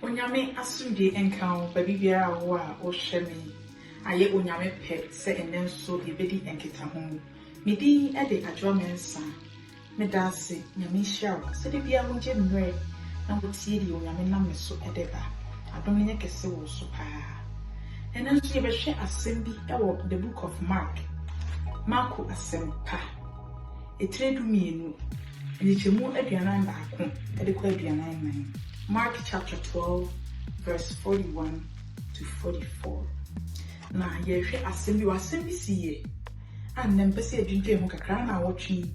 Onyame asumdi enkan baby bia wo a wo hye me aye onyame pe se enen so ebedi enketa ho medi e de adwo mensa me da se nyame hia se de bia wo je mre na wo tie di onyame na me so e de ba adom ne kese wo so pa enen so ye be hwe asem bi e wo the book of Mark asem pa etredu mienu ni chemu aduanan baako e de kwa aduanan nan Mark chapter 12 verse 41 to 44. Na yehwe asem bi siye. Annem pese adwintwe ho kakra na awotwe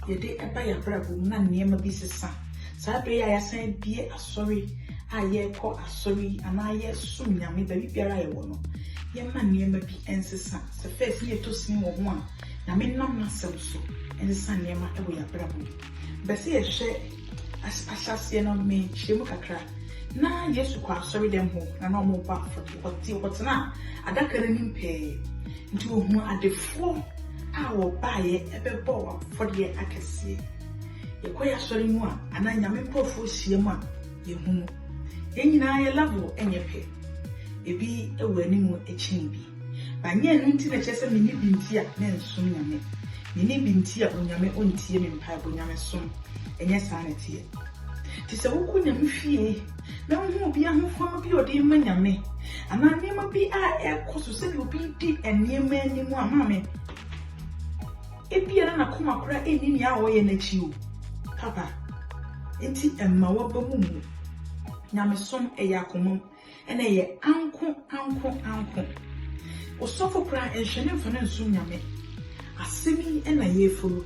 yede eba ya brabo na niema bi sesa. Saa be ya yasan bie asori aye ko asori ana ye sum nyame ba biara ye wo no. Ye ma niema bi ensesa. Se first ye to sin wo ho a na me nam na sem so. Ensesa niema ebo ya brabo. Bese ye hwe asase no me chemu kakra na Yesu kwa sorry dem ho na no mo ba for na adaka na nimpe nti ohun adefo a wo baaye ebebo wa for de akese ye koya sorry mu a ana nyame profo hie mu a ye hu enyina ye level enyepe ebi ewani mu echini bi banye no nti na chese me ni binti a na nsum nyame ni binti a onyame ontie me mpa bo nyame som enye sanity ti se wo kunya mfie na wo bi ahofo bi odi ma nyame ana niema bi a ekoso se bi obi di eniema animu amame ebia na koma kora eni ni a wo ye na chi o papa enti emma wo ba mu nyame som eyakomum ene ye anko osofo kora enhwene mfana nsum nyame asemi ena ye furu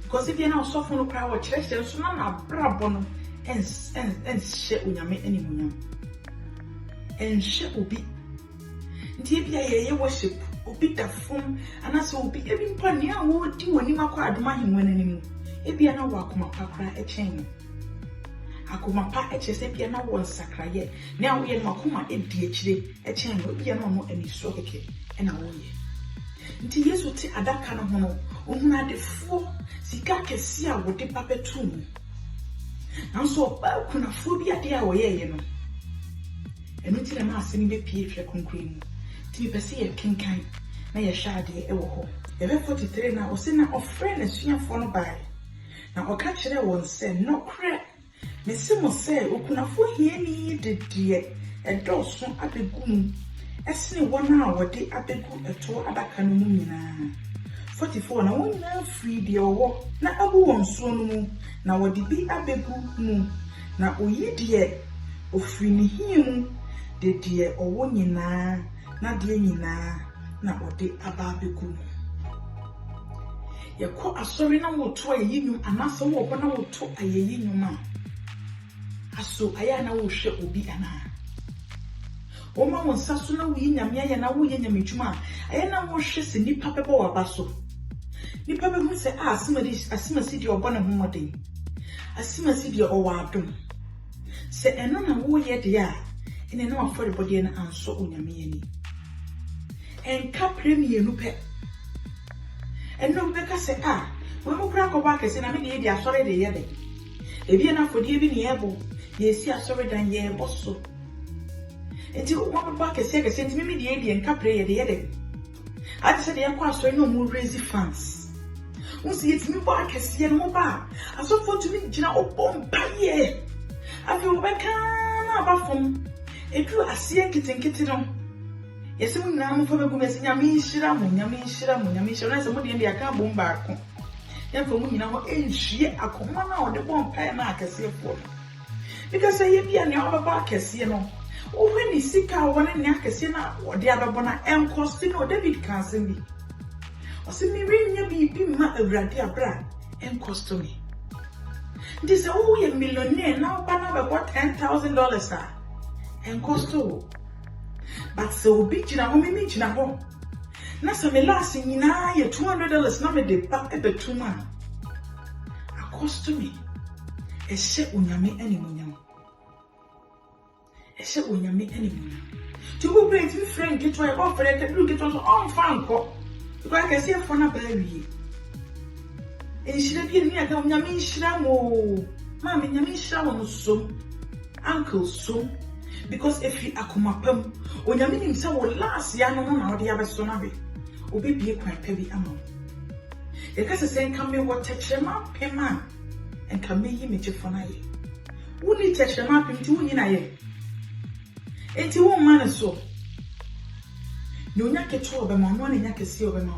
because if you na osofo no kora wo kyerehye nso na brabo no she unyame animunyam she obi nti bia ye worship obi da fom anase obi ebi mpa ne a wo di woni makwa adoma hemwan animu ebia na wo akoma pakra echen akoma pa echese bia na wo nsakraye ne a wo ye makoma edi ekire echen no bia na no aniso keke na wo ye nti Yesu ti adaka no ho no ohuna defo sika kesi a wo de papetu mu nanso ba kuna fobi ade a woyeye no enu ti na ma asemi be pie hwe konkre mu ti bi pese ye kenkan na ye hwade e wo ho ye be 43 na o se na ofre na suafo no bai na o ka kire won se no kre me se mo se okuna fo hiani dedie e doso abegu mu esne wona a wode abegu eto adaka no mu nyina 44 na wona free de owo na abu won so no mu na wodi bi abegu mu na oyi de ofri ni himu de de owo nyina na de nyina na odi aba abegu mu yekọ asori na woto ayinyu anase wo ko na woto ayinyu ma aso aya na wo hwe obi ana oma won saso na wo nyame aya na wo ye nyame twuma aya na wo hwe se nipa bebo wabaso nipa be hu se asimasi di obo na homoden asimasi di owadom se eno na wo ye de a ene na afore body na anso onyame yani enka premier no pe eno be ka se wo mo kra ko ba ke se na me de asore de ye de ebi na fodie bi ne yebo ye si asore dan ye boso enti wo mo ba ke se enti me de enka prayer de ye de ati se de ya kwa asore no mo raise fans Usi yetimi bo akese no ba asofo tumi gina obompa ye afi obeka na abafom edu ase nkitenkite no yesi mu na mo fa begu mesi nyame nhira mo na se mo de ndi aka bomba ako yemfo mu nyina ho enhwie akoma na ode bompa na akese fo because ye bia ne obaba akese no ohwe ni sika wona ne akese na ode ababo na enkosti no David Kansembi Osimi rinya bi ma awrade abra en cost me. This oh ye millionaire now bana be $10,000 en cost o. But so bi gina ho me gina ho. Na so me last nyina ye $200 na me de pa e betuma. A cost me. E she onyame animunyam. E she onyame animunyam. To go break to friend get why offer it do get on fan ko. Because I see a phone baby. And she didn't give me a Yamin Shamo. Mammy Yamin Shamo, so Uncle, so Because if you akomapam, onyame nim say wo last ya no na odi abeso na be. Obi bie kwan pa bi ama. E ka se sen kan me wo techrema pema. En kan me yi me chefo na ye. Wo ni techrema pem ti wo ni na ye. Enti wo ma ne so. No nya keto obema no na nya kesi obema.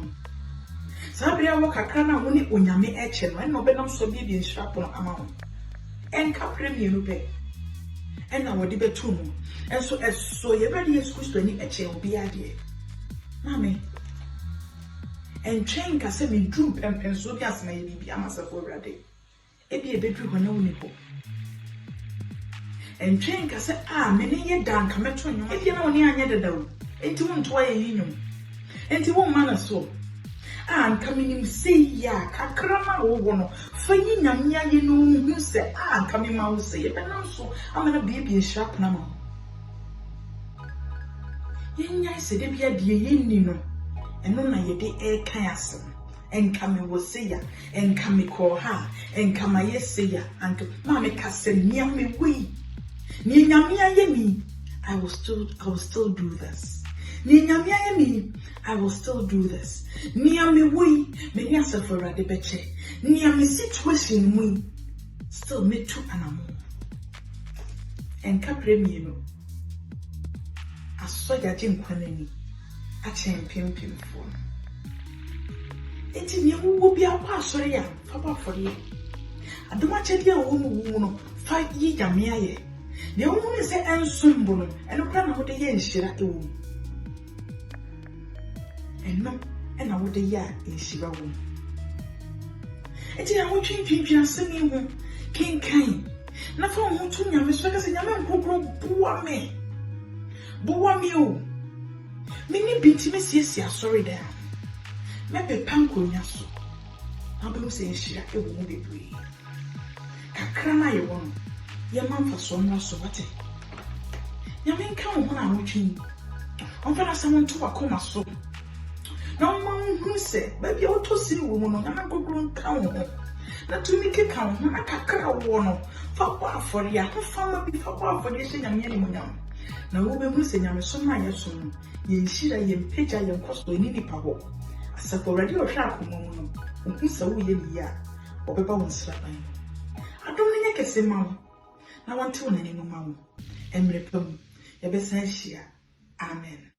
Sabria wo kakra na wo ni onyame eche no en no be nam so bi nhrapo no ama wo. En ka premium be. En na wo de betu no. En so ye be de Yesu ni eche obi ade. Mame. En train ka se me drum pempen so bi asema ye bi amasafo brade. Ebi ebedru ho na wo ni ho. En train ka se me ne ye dan ka meto nyo. Ebi na wo ni anya dadawo. Enti wo nto aye yinyum. Enti wo ma na so. Nka minim sei ya kakrama wo no. Fa yi nyame aye no hu se nka me ma wo se ye be na so amana bie sharp na ma. Yenya se de bia die ye ni no. Eno na ye de kan asem. Enka me wo se ya, enka me ko ha, enka ma ye se ya, anka ma me ka se nia me wi. Ni nyame aye mi, I will still do this. Ni nyame aye mi, I will still do this. Ni ame wi, me ni asafora de beche. Ni ame situation wi, still me tu anamo. Enka premier no. Aso ya je nkwanani. A champion phone. Enti ni wo bi akwa asori ya fa ba for ye. Adoma chedi a wo mu no fa yi nyame aye. Ne wo mu se ensumbo no eno kra na wo de ye nhira ewo. Eno ena wo de ya nhira wo. Enti na wo twintwintwi asemi hu kenkan. Na fa wo tu nyame so ka se nyame nkokro buwa me. Buwa me o. Mini binti me siesie asori da. Me be panko nya so. Abelu se nhira ewo mu bebre. Kakra na ye won. Ye manfa so no so wate. Nyame nka wo na wotwi. Onfa na samon to akoma so. Na wo hu se ba bia wo to siri wo mu no na kokoro nka wo ho. Na tumi keka wo ho na kakra wo no. Fa kwa afori ya fa ma bi fa kwa afori se nyame ni mu nyam. Na wo be hu se nyame so na ye so no. Ye nhira ye mpeja ye nkoso ni nipa ho. Asafo radio hwa akoma mu no. Hu se wo ye ni ya. Obeba wo nsraban. Adom ne kese ma wo. Na want to na ni no ma wo. Emre pam. Ye be san hia. Amen.